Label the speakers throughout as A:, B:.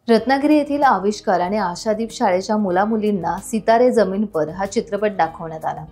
A: रत्नागिरी येथील आविष्कार आणि आशादीप शाळेच्या मुलामुलींना सितारे जमीन पर हा चित्रपट दाखवण्यात आला।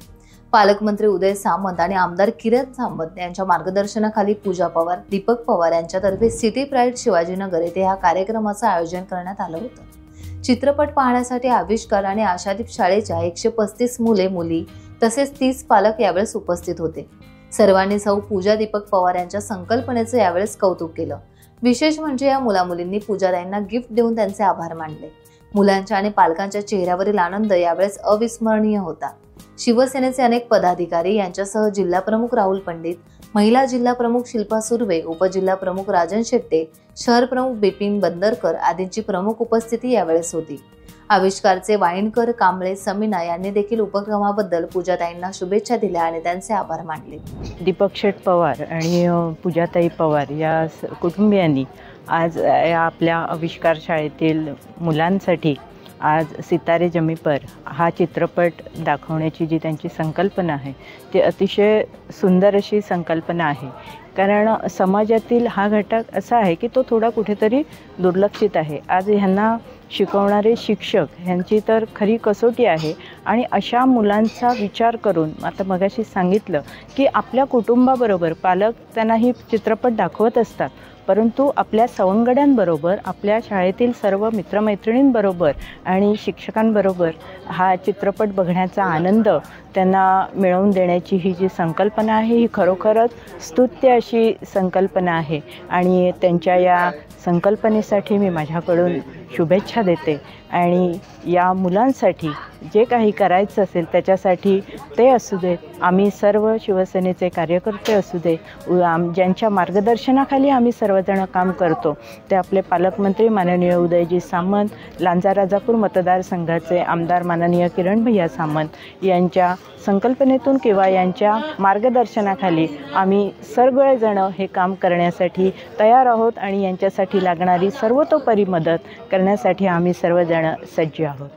A: पालकमंत्री उदय सामंत आणि आमदार किरण सामंत यांच्या मार्गदर्शनाखाली पूजा पवार, दीपक पवार यांच्यातर्फे सिटी प्राईड शिवाजीनगर येथे या कार्यक्रमाचे आयोजन करण्यात आलं होतं। चित्रपट पाहण्यासाठी आविष्कार आणि आशादीप शाळेच्या 135 मुले-मुली तसेच 30 पालक यावेळेस उपस्थित होते। सर्वांनी सौ पूजा दीपक पवार यांच्या संकल्पनेचे यावेळेस कौतुक केलं। विशेष म्हणजे या मुलामुलींनी पूजाताईंना गिफ्ट देऊन त्यांचे आभार मानले। मुलांच्या आणि पालकांच्या चेहऱ्यावरील आनंद यावेळेस अविस्मरणीय होता। शिवसेनेचे अनेक पदाधिकारी यांच्यासह जिल्हा प्रमुख राहुल पंडित, महिला जिल्हा प्रमुख शिल्पा सुर्वे, उपजिल्हा प्रमुख राजन शेट्टे, शहर प्रमुख बिपिन बंदरकर आदींची प्रमुख उपस्थिती यावेळेस होती। आविष्कारचे वाईनकर, कांबळे, समीना यांनी देखील उपक्रमाबद्दल पूजाताईंना शुभेच्छा दिल्या आणि त्यांचे आभार मानले।
B: दीपक शेठ पवार आणि पूजाताई पवार या कुटुंबियांनी आज आपल्या आविष्कार शाळेतील मुलांसाठी आज सितारे जमी पर हा चित्रपट दाखवण्याची जी त्यांची संकल्पना आहे ती अतिशय सुंदर अशी संकल्पना आहे। कारण समाजातील हा घटक असा आहे की तो थोडा कुठेतरी दुर्लक्षित आहे। आज ह्यांना शिकवणारे शिक्षक ह्यांची तर खरी कसोटी आहे आणि अशा मुलांचा विचार करून आता मगाशी सांगितलं की आपल्या कुटुंबाबरोबर पालक त्यांना ही चित्रपट दाखवत असतात, परंतु आपल्या सवंगड्यांबरोबर, आपल्या शाळेतील सर्व मित्रमैत्रिणींबरोबर आणि शिक्षकांबरोबर हा चित्रपट बघण्याचा आनंद त्यांना मिळवून देण्याची ही जी संकल्पना आहे ही खरोखरच स्तुत्य अशी संकल्पना आहे आणि त्यांच्या या संकल्पनेसाठी मी माझ्याकडून शुभेच्छा देते। आणि या मुलांसाठी जे काही करायचं असेल त्याच्यासाठी ते असू दे, आम्ही सर्व शिवसेनेचे कार्यकर्ते असू दे, ज्यांच्या मार्गदर्शनाखाली आम्ही सर्वजण काम करतो ते आपले पालकमंत्री माननीय उदयजी सामंत, लांजा राजापूर मतदारसंघाचे आमदार माननीय किरण भैया सामंत यांच्या संकल्पनेतून किंवा यांच्या मार्गदर्शनाखाली आम्ही सर्वजण हे काम करण्यासाठी तयार आहोत आणि यांच्यासाठी लागणारी सर्वतोपरी मदत करण्यासाठी आम्ही सर्वजण सज्ज आहोत।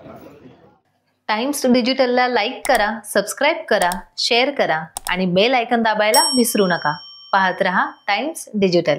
A: टाइम्स डिजिटलला लाईक करा, सबस्क्राइब करा, शेअर करा आणि बेल आयकॉन दाबायला विसरू नका। पाहत रहा टाइम्स डिजिटल।